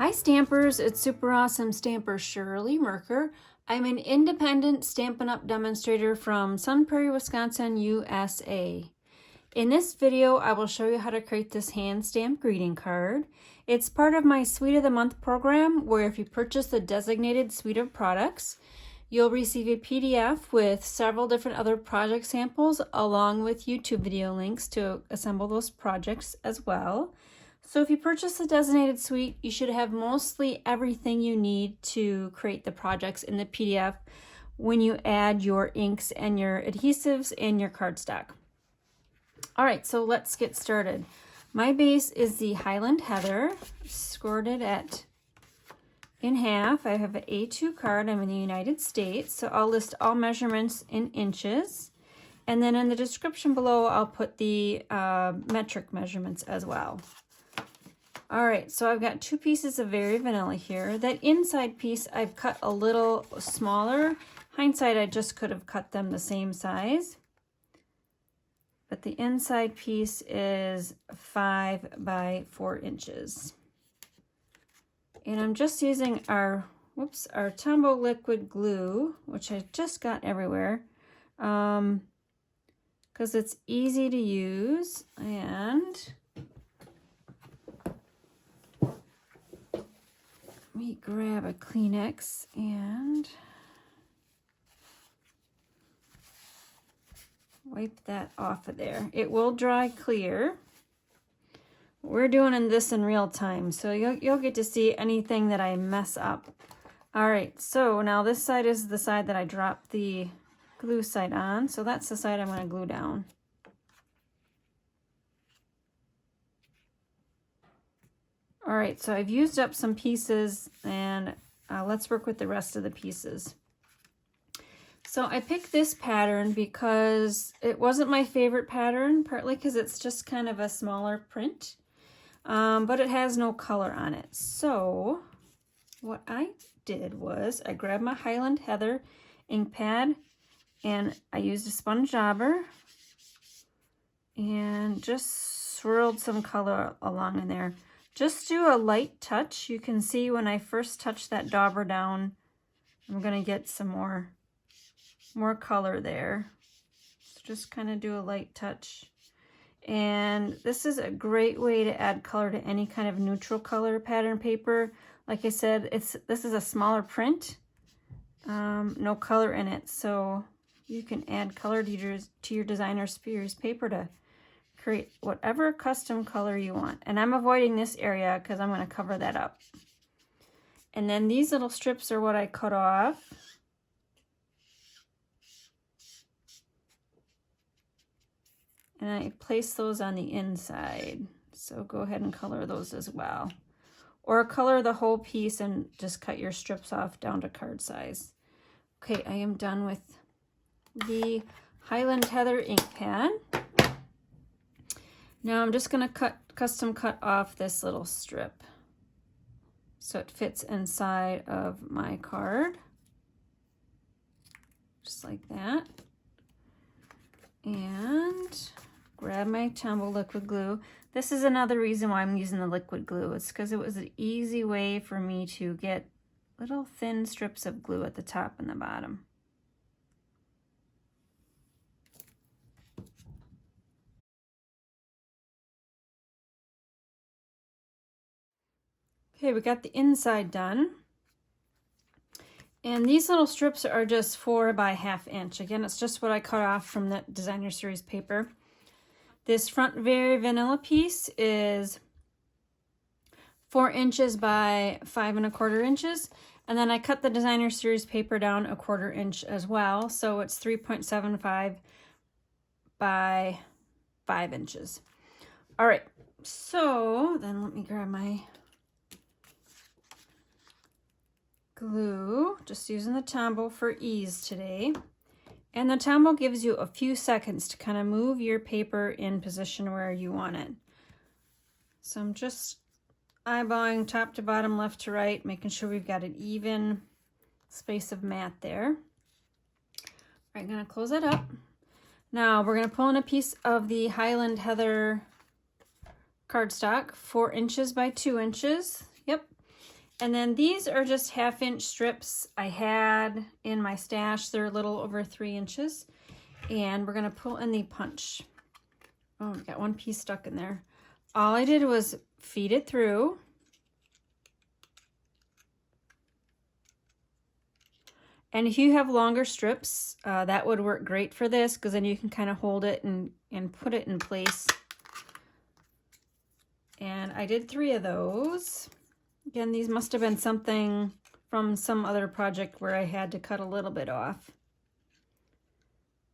Hi Stampers, it's super awesome stamper Shirley Merker. I'm an independent Stampin' Up! Demonstrator from Sun Prairie, Wisconsin, USA. In this video, I will show you how to create this hand stamped greeting card. It's part of my Suite of the Month program, where if you purchase the designated suite of products, you'll receive a PDF with several different other project samples, along with YouTube video links to assemble those projects as well. So if you purchase the designated suite, you should have mostly everything you need to create the projects in the PDF when you add your inks and your adhesives and your cardstock. All right, so let's get started. My base is the Highland Heather, scored it in half. I have an A2 card. I'm in the United States, so I'll list all measurements in inches. And then in the description below, I'll put the metric measurements as well. All right, so I've got two pieces of Very Vanilla here. That inside piece I've cut a little smaller. Hindsight, I just could have cut them the same size. But the inside piece is 5 by 4 inches. And I'm just using our Tombow liquid glue, which I just got everywhere, because it's easy to use. And let me grab a Kleenex and wipe that off of there. It will dry clear. We're doing this in real time, so you'll get to see anything that I mess up. All right, so now this side is the side that I dropped the glue side on, so that's the side I'm going to glue down. All right, so I've used up some pieces, and let's work with the rest of the pieces. So I picked this pattern because it wasn't my favorite pattern, partly because it's just kind of a smaller print, but it has no color on it. So what I did was I grabbed my Highland Heather ink pad, and I used a sponge dauber and just swirled some color along in there. Just do a light touch. You can see when I first touch that dauber down, I'm going to get some more color there. So just kind of do a light touch. And this is a great way to add color to any kind of neutral color pattern paper. Like I said, this is a smaller print, no color in it, so you can add color to your designer series paper to create whatever custom color you want. And I'm avoiding this area because I'm going to cover that up. And then these little strips are what I cut off. And I place those on the inside. So go ahead and color those as well. Or color the whole piece and just cut your strips off down to card size. Okay, I am done with the Highland Heather ink pad. Now I'm just going to custom cut off this little strip so it fits inside of my card. Just like that. And grab my Tombow liquid glue. This is another reason why I'm using the liquid glue. It's because it was an easy way for me to get little thin strips of glue at the top and the bottom. Okay, we got the inside done. And these little strips are just 4 by 1/2 inch. Again, it's just what I cut off from the designer series paper. This front Very Vanilla piece is 4 inches by 5 1/4 inches. And then I cut the designer series paper down 1/4 inch as well. So it's 3.75 by 5 inches. All right, so then let me grab my glue, just using the Tombow for ease today. And the Tombow gives you a few seconds to kind of move your paper in position where you want it. So I'm just eyeballing top to bottom, left to right, making sure we've got an even space of mat there. All right, I'm going to close that up. Now we're going to pull in a piece of the Highland Heather cardstock, 4 inches by 2 inches. Yep. And then these are just 1/2-inch strips I had in my stash. They're a little over 3 inches. And we're gonna pull in the punch. Oh, we got one piece stuck in there. All I did was feed it through. And if you have longer strips, that would work great for this, because then you can kind of hold it and put it in place. And I did 3 of those. Again, these must have been something from some other project where I had to cut a little bit off.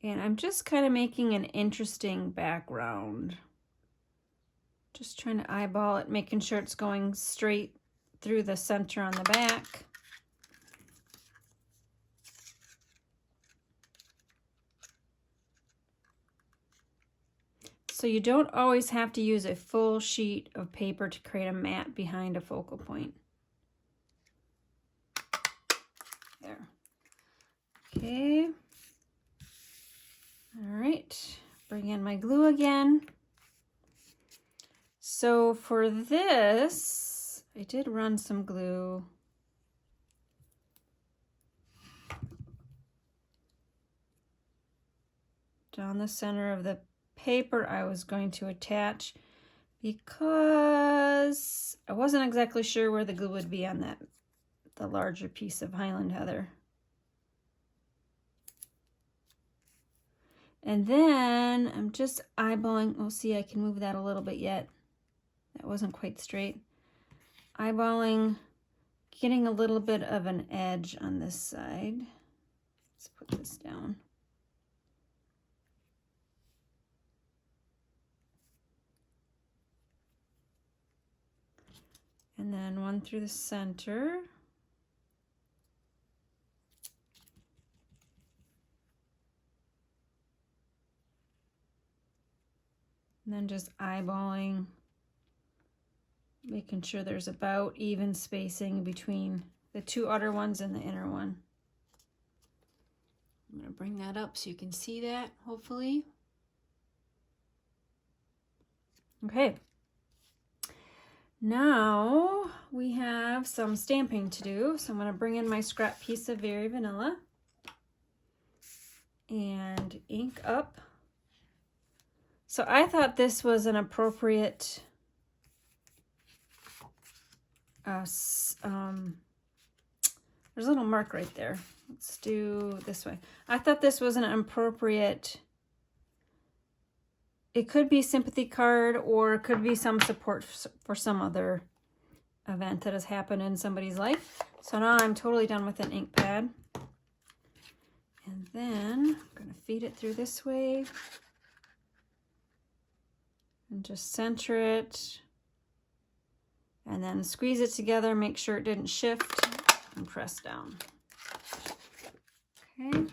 And I'm just kind of making an interesting background. Just trying to eyeball it, making sure it's going straight through the center on the back. So you don't always have to use a full sheet of paper to create a mat behind a focal point. There. Okay. All right, bring in my glue again. So for this, I did run some glue. Down the center of the paper I was going to attach, because I wasn't exactly sure where the glue would be on the larger piece of Highland Heather. And then I'm just eyeballing, oh, see, I can move that a little bit yet. That wasn't quite straight. Eyeballing, getting a little bit of an edge on this side. Let's put this down. And then one through the center. And then just eyeballing, making sure there's about even spacing between the 2 outer ones and the inner one. I'm going to bring that up so you can see that, hopefully. Okay. Now we have some stamping to do. So I'm going to bring in my scrap piece of Very Vanilla and ink up. So I thought this was an appropriate there's a little mark right there. Let's do this way. I thought this was an appropriate, it could be sympathy card, or it could be some support for some other event that has happened in somebody's life. So now I'm totally done with an ink pad. And then I'm going to feed it through this way. And just center it. And then squeeze it together, make sure it didn't shift, and press down. Okay.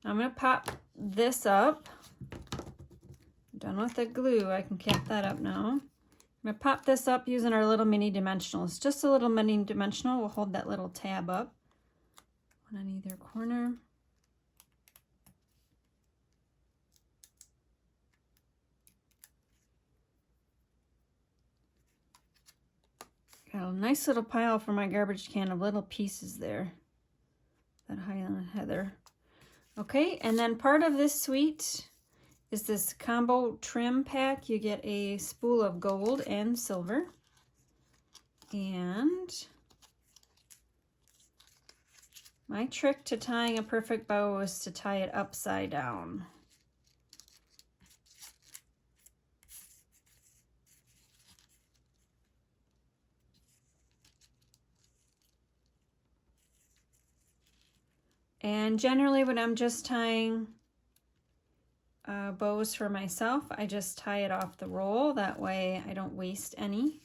I'm going to pop this up. I'm done with the glue. I can cap that up now. I'm going to pop this up using our little mini dimensional. It's just a little mini dimensional. We'll hold that little tab up. One on either corner. Got a nice little pile for my garbage can of little pieces there. That Highland Heather. Okay, and then part of this suite is this combo trim pack. You get a spool of gold and silver. And my trick to tying a perfect bow is to tie it upside down. And generally when I'm just tying bows for myself, I just tie it off the roll. That way I don't waste any.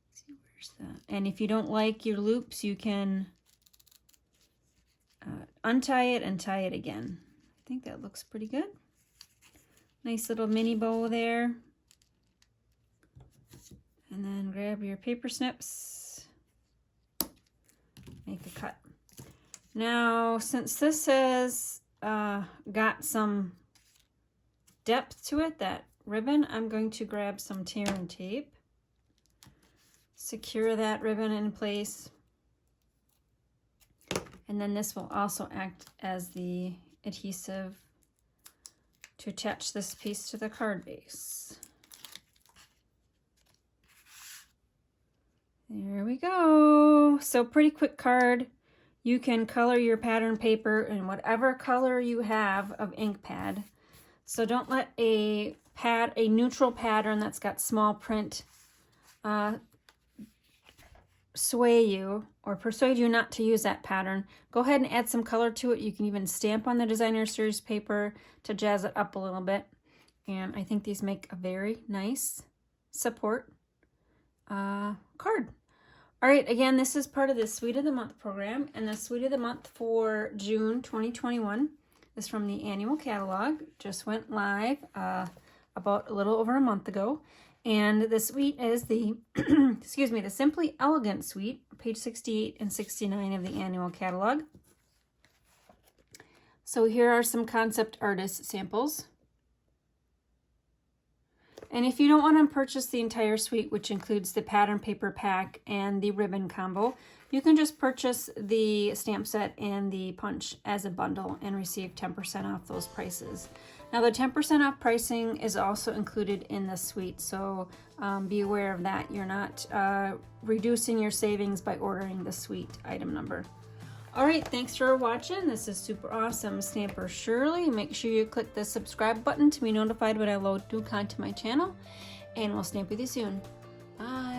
Let's see, where's that? And if you don't like your loops, you can untie it and tie it again. I think that looks pretty good. Nice little mini bow there. And then grab your paper snips. Make a cut. Now, since this has got some depth to it, that ribbon, I'm going to grab some tear and tape, secure that ribbon in place, and then this will also act as the adhesive to attach this piece to the card base. There we go. So pretty quick card. You can color your pattern paper in whatever color you have of ink pad. So don't let a neutral pattern that's got small print sway you or persuade you not to use that pattern. Go ahead and add some color to it. You can even stamp on the designer series paper to jazz it up a little bit. And I think these make a very nice support card. All right, again, this is part of the Sweet of the Month program, and the Sweet of the Month for June 2021 is from the annual catalog. Just went live about a little over a month ago. And the suite is the, excuse me, the Simply Elegant suite, page 68 and 69 of the annual catalog. So here are some concept artist samples. And if you don't want to purchase the entire suite, which includes the pattern paper pack and the ribbon combo, you can just purchase the stamp set and the punch as a bundle and receive 10% off those prices. Now the 10% off pricing is also included in the suite, so be aware of that. You're not reducing your savings by ordering the suite item number. All right, thanks for watching. This is Super Awesome Stamper Shirley. Make sure you click the subscribe button to be notified when I load new content to my channel, and we'll stamp with you soon. Bye.